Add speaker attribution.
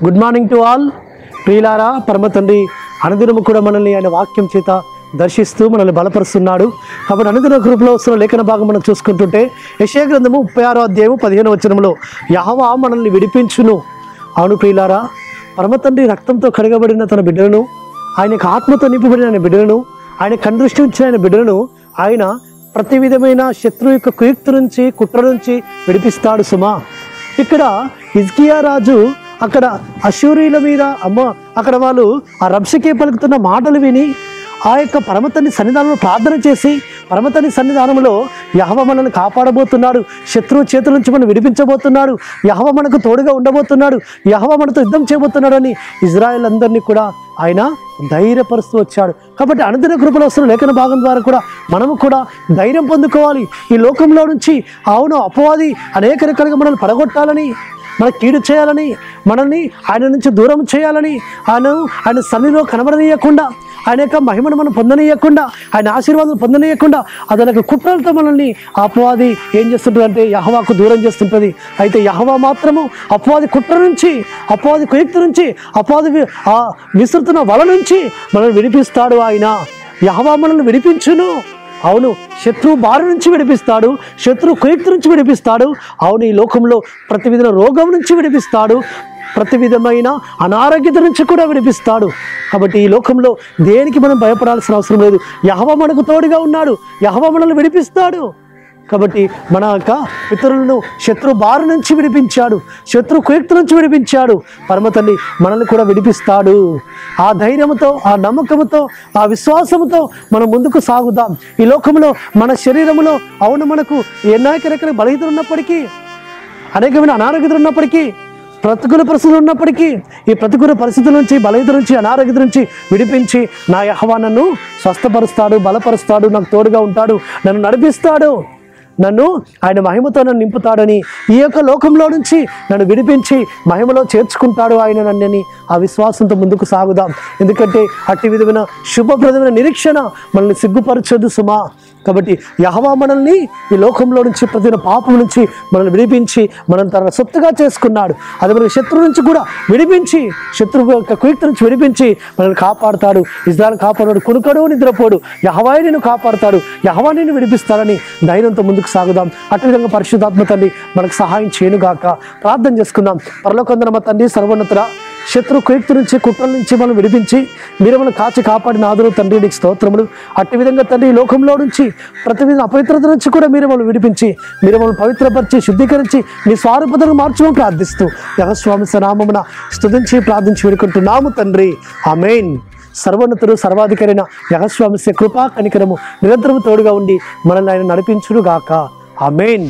Speaker 1: Good morning to all. ప్రియులారా, పరమ తండ్రి అనుదినము కూడా మనల్ని ఆయన వాక్యం చేత దర్శిస్తూ మనల్ని బలపరుస్తున్నాడు. కాబట్టి అనుదిన గ్రూప్లో వస్తున్న లేఖన భాగం మనం చూసుకుంటుంటే యెషయా గ్రంథము 36వ అధ్యాయము 15వ వచనంలో యెహోవా మనల్ని విడిపించును. అవును ప్రియులారా, పరమ తండ్రి రక్తంతో కడగబడిన తన బిడ్డలను, ఆయనకు ఆత్మతో నింపబడిన ఆయన బిడ్డలను, ఆయన కందృష్టి ఉంచిన ఆయన బిడ్డలను ఆయన ప్రతి విధమైన శత్రువు యొక్క కుయుక్తి నుంచి, కుట్ర నుంచి విడిపిస్తాడు సుమా. ఇక్కడ హిజ్కియా రాజు అక్కడ అశూరీల మీద అక్కడ వాళ్ళు ఆ రబ్షకే పలుకుతున్న మాటలు విని ఆ యొక్క పరమతని సన్నిధానంలో ప్రార్థన చేసి పరమతని సన్నిధానంలో యెహోవా మనల్ని కాపాడబోతున్నాడు, శత్రువు చేతుల నుంచి మనం విడిపించబోతున్నాడు, యెహోవా మనకు తోడుగా ఉండబోతున్నాడు, యెహోవా మనతో యుద్ధం చేయబోతున్నాడు అని ఇజ్రాయెల్ అందరినీ కూడా ఆయన ధైర్యపరుస్తూ వచ్చాడు. కాబట్టి అనుదిన కృపలో వస్తున్న లేఖన భాగం ద్వారా కూడా మనము కూడా ధైర్యం పొందుకోవాలి. ఈ లోకంలో నుంచి అవును అపవాది అనేక రకాలుగా మనల్ని పడగొట్టాలని, మన కీడు చేయాలని, మనల్ని ఆయన నుంచి దూరం చేయాలని, ఆయన సన్నిధిలో కనబడనీయకుండా, ఆయన యొక్క మహిమను మనం పొందనీయకుండా, ఆయన ఆశీర్వాదం పొందనీయకుండా అదనకు కుట్రలతో మనల్ని అపవాది ఏం చేస్తుంటుంది అంటే యెహోవాకు దూరం చేస్తుంటుంది. అయితే యెహోవా మాత్రము అపవాది కుట్ర నుంచి, అపవాది కుయుక్తి నుంచి, అపవాది విసురుతున్న వల నుంచి మనల్ని విడిపిస్తాడు. ఆయన యెహోవా మనల్ని విడిపించును. అవును, శత్రువు బారి నుంచి విడిపిస్తాడు, శత్రువు కుయుక్తి నుంచి విడిపిస్తాడు. అవును, ఈ లోకంలో ప్రతి విధమైన రోగం నుంచి విడిపిస్తాడు, ప్రతి విధమైన అనారోగ్యత నుంచి కూడా విడిపిస్తాడు. కాబట్టి ఈ లోకంలో దేనికి మనం భయపడాల్సిన అవసరం లేదు. యెహోవా మనకు తోడుగా ఉన్నాడు, యెహోవా మనల్ని విడిపిస్తాడు. కాబట్టి మన యొక్క పితరులను శత్రు బారి నుంచి విడిపించాడు, శత్రు కుయుక్తి నుంచి విడిపించాడు. పరమ తండ్రి మనల్ని కూడా విడిపిస్తాడు. ఆ ధైర్యంతో, ఆ నమ్మకంతో, ఆ విశ్వాసంతో మనం ముందుకు సాగుదాం. ఈ లోకంలో మన శరీరంలో అవును మనకు అనేక రకాల బలహీనతలు ఉన్నప్పటికీ, అనేకమైన అనారోగ్యతలు ఉన్నప్పటికీ, ప్రతికూల పరిస్థితులు ఉన్నప్పటికీ, ఈ ప్రతికూల పరిస్థితుల నుంచి, బలహీనత నుంచి, అనారోగ్యత నుంచి విడిపించి నా యెహోవా నన్ను స్వస్థపరుస్తాడు, బలపరుస్తాడు, నాకు తోడుగా ఉంటాడు, నన్ను నడిపిస్తాడు, నన్ను ఆయన మహిమతో నన్ను నింపుతాడని, ఈ యొక్క లోకంలో నుంచి నన్ను విడిపించి మహిమలో చేర్చుకుంటాడు ఆయన నన్నని ఆ విశ్వాసంతో ముందుకు సాగుదాం. ఎందుకంటే అట్టి విధమైన శుభప్రదమైన నిరీక్షణ మనల్ని సిగ్గుపరచదు సుమా. కాబట్టి యెహోవా మనల్ని ఈ లోకంలో నుంచి, ప్రతి పాపం నుంచి మనల్ని విడిపించి మనం తన సొత్తుగా చేసుకున్నాడు. అదే మనకి శత్రువు నుంచి కూడా విడిపించి, శత్రువు యొక్క కుయుక్తి నుంచి విడిపించి మనల్ని కాపాడుతాడు. ఇజ్రాయెల్ కాపాడు, కునుకడు నిద్రపోడు, యెహోవా నిన్ను కాపాడుతాడు, యెహోవా నిన్ను విడిపిస్తాడని ధైర్యంతో ముందుకు సాగుదాం. అటు విధంగా పరిశుద్ధాత్మ తండ్రి మనకు సహాయం చేయనుగాక. ప్రార్థన చేసుకుందాం. పరలోకందున్న మా తండ్రి, సర్వోన్నతుడా, శత్రు కుయుక్తి నుంచి, కుట్రల నుంచి మనం విడిపించి మీరు మనం కాచి కాపాడిన ఆదురు తండ్రి, నీకు స్తోత్రములు. అట్టి విధంగా తండ్రి ఈ లోకంలో నుంచి ప్రతి విధంగా అపవిత్రత నుంచి కూడా మీరు మనం విడిపించి, మీరు మనం పవిత్రపరిచి, శుద్ధీకరించి మీ స్వరూపతను మార్చమని ప్రార్థిస్తూ యెహోవా నామమున స్తుతించి ప్రార్థించి వేడుకుంటున్నాము తండ్రి. ఆమేన్. సర్వోన్నతుడు, సర్వాధికారైన యెహోవా కృపా కనికరము నిరంతరము తోడుగా ఉండి మనల్ని ఆయన నడిపించును గాక. ఆమేన్.